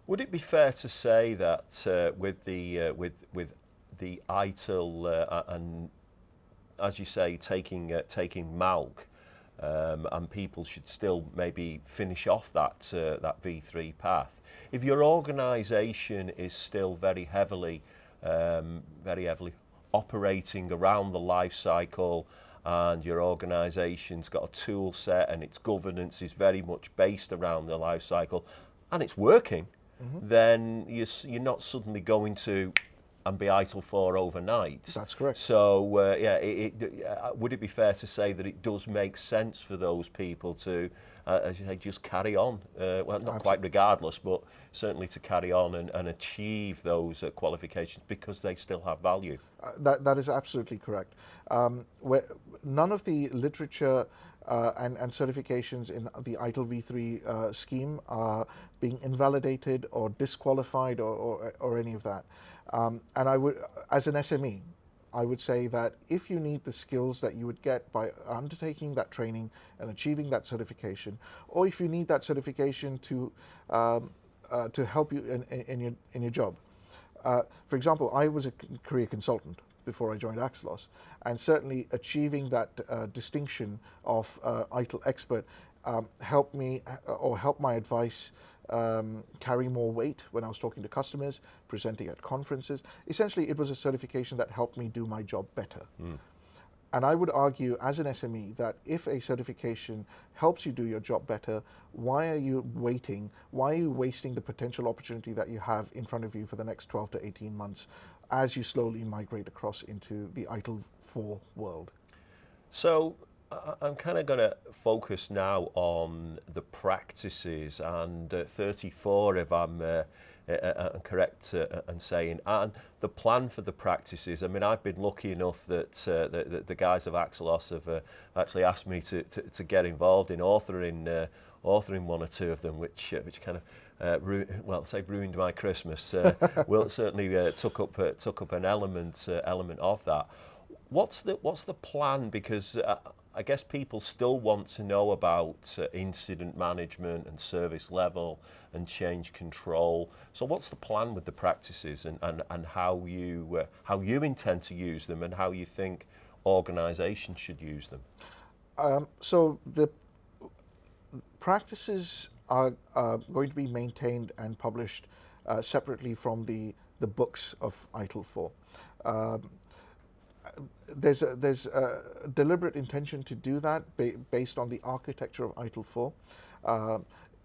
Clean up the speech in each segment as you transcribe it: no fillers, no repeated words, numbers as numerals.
Would it be fair to say that with the ITIL and, as you say, taking Malc, and people should still maybe finish off that V3 path? If your organisation is still very heavily operating around the life cycle, and your organisation's got a tool set and its governance is very much based around the life cycle, and it's working, then you're not suddenly going to and be ITIL 4 overnight. That's correct. So yeah, would it be fair to say that it does make sense for those people to, as you say, just carry on? Well, not quite regardless, but certainly to carry on and achieve those qualifications because they still have value. That is absolutely correct. None of the literature and certifications in the ITIL V3 scheme are being invalidated or disqualified or any of that. And I would, as an SME, I would say that if you need the skills that you would get by undertaking that training and achieving that certification, or if you need that certification to help you in your job. For example, I was a career consultant before I joined AXELOS, and certainly achieving that distinction of ITIL expert helped me or helped my advice carry more weight when I was talking to customers, presenting at conferences. Essentially, it was a certification that helped me do my job better. And I would argue as an SME that if a certification helps you do your job better, why are you waiting? Why are you wasting the potential opportunity that you have in front of you for the next 12 to 18 months as you slowly migrate across into the ITIL 4 world? So I'm kind of going to focus now on the practices, and 34 if I'm correct in saying, and the plan for the practices. I mean, I've been lucky enough that the guys of AXELOS have actually asked me to get involved in authoring one or two of them, which kind of ruined my Christmas. Well, certainly took up an element of that. What's the plan? Because I guess people still want to know about incident management and service level and change control. So what's the plan with the practices, and how you intend to use them, and how you think organisations should use them? So the practices are going to be maintained and published separately from the books of ITIL 4. There's a deliberate intention to do that based on the architecture of ITIL 4.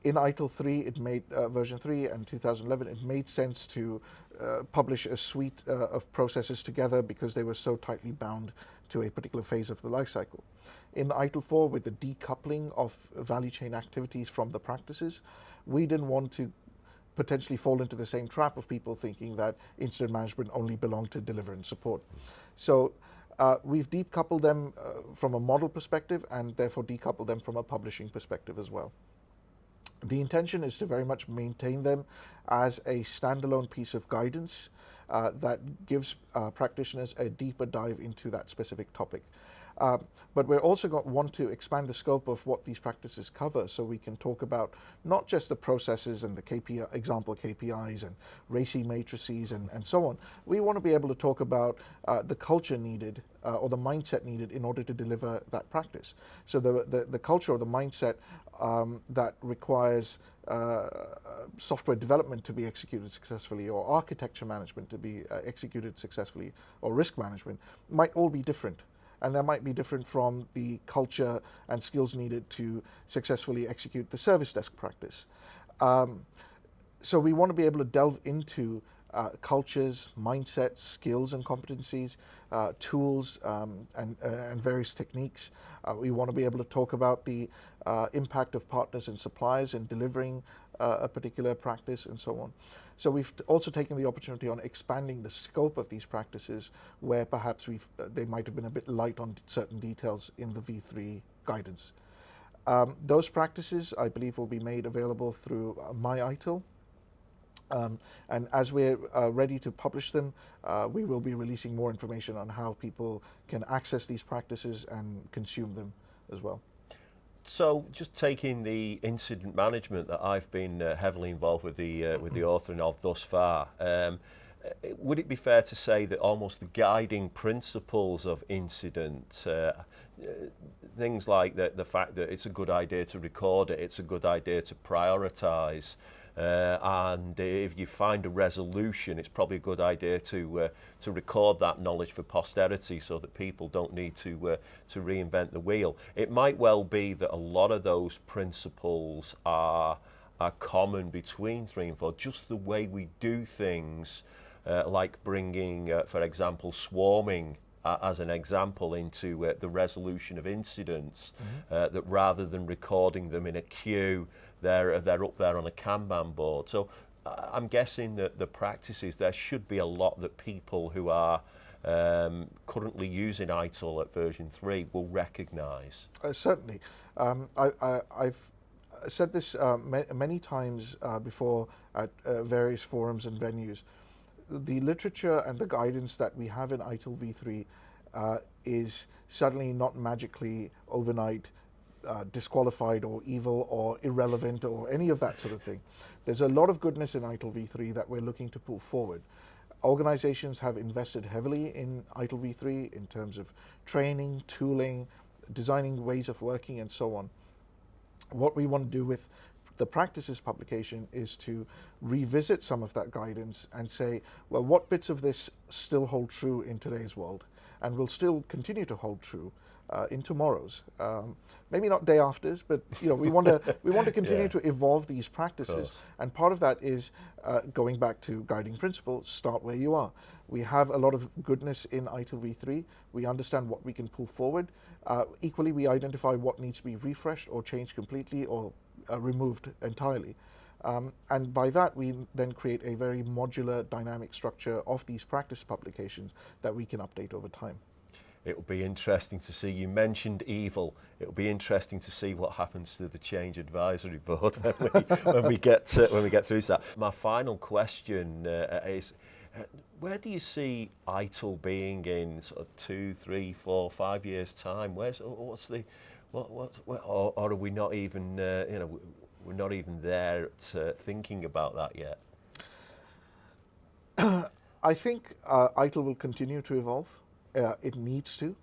In ITIL 3, it made version 3 and 2011, it made sense to publish a suite of processes together because they were so tightly bound to a particular phase of the life cycle. In ITIL 4, with the decoupling of value chain activities from the practices, we didn't want to potentially fall into the same trap of people thinking that incident management only belonged to deliver and support. So we've decoupled them from a model perspective, and therefore decoupled them from a publishing perspective as well. The intention is to very much maintain them as a standalone piece of guidance that gives practitioners a deeper dive into that specific topic. But we're also want to expand the scope of what these practices cover, so we can talk about not just the processes and the KPI, example KPIs and RACI matrices and so on. We want to be able to talk about the culture needed or the mindset needed in order to deliver that practice. So the culture or the mindset that requires software development to be executed successfully, or architecture management to be executed successfully, or risk management, might all be different. And that might be different from the culture and skills needed to successfully execute the service desk practice. So we want to be able to delve into cultures, mindsets, skills and competencies, tools and various techniques. We want to be able to talk about the impact of partners and suppliers in delivering a particular practice and so on. So we've also taken the opportunity on expanding the scope of these practices where perhaps they might have been a bit light on certain details in the V3 guidance. Those practices, I believe, will be made available through My ITIL. And as we're ready to publish them, we will be releasing more information on how people can access these practices and consume them as well. So, just taking the incident management that I've been heavily involved with the authoring of thus far, would it be fair to say that almost the guiding principles of incident, things like the fact that it's a good idea to record it, it's a good idea to prioritise, and if you find a resolution, it's probably a good idea to record that knowledge for posterity so that people don't need to reinvent the wheel. It might well be that a lot of those principles are common between 3 and 4, just the way we do things, like bringing, for example, swarming as an example into the resolution of incidents, that rather than recording them in a queue, they're up there on a Kanban board. So I'm guessing that the practices, there should be a lot that people who are currently using ITIL at version 3 will recognise. Certainly. I've said this many times before at various forums and venues. The literature and the guidance that we have in ITIL v3 is suddenly not magically overnight disqualified or evil or irrelevant or any of that sort of thing. There's a lot of goodness in ITIL v3 that we're looking to pull forward. Organizations have invested heavily in ITIL v3 in terms of training, tooling, designing ways of working, and so on. What we want to do with the practices publication is to revisit some of that guidance and say, well, what bits of this still hold true in today's world and will still continue to hold true in tomorrow's. Maybe not day afters, but we want to continue to evolve these practices. And part of that is going back to guiding principles, start where you are. We have a lot of goodness in ITIL v3. We understand what we can pull forward. Equally, we identify what needs to be refreshed or changed completely or removed entirely. And by that, we then create a very modular, dynamic structure of these practice publications that we can update over time. It will be interesting to see. You mentioned evil. It will be interesting to see what happens to the change advisory board when we get through that. My final question is, where do you see ITIL being in sort of 2, 3, 4, 5 years' time? Or are we not even we're not even there thinking about that yet? I think ITIL will continue to evolve. It needs to.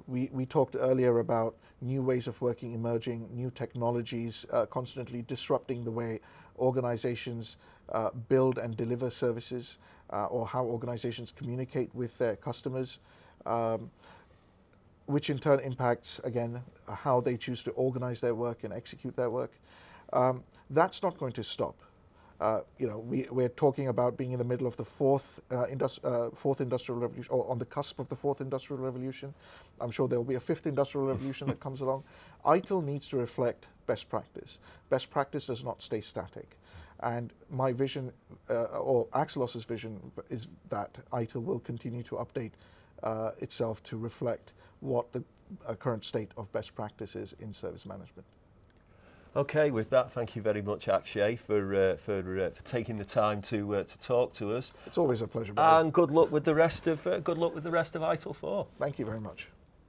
We talked earlier about new ways of working emerging, new technologies constantly disrupting the way organizations build and deliver services, or how organizations communicate with their customers, which in turn impacts, again, how they choose to organize their work and execute their work. That's not going to stop. We're talking about being in the middle of the fourth industrial revolution, or on the cusp of the fourth industrial revolution. I'm sure there will be a fifth industrial revolution that comes along. ITIL needs to reflect best practice. Best practice does not stay static. And my vision, or AXELOS's vision, is that ITIL will continue to update itself to reflect what the current state of best practice is in service management. Okay, with that, thank you very much, Akshay, for taking the time to talk to us. It's always a pleasure, Brian. And good luck with the rest of ITIL 4. Thank you very much.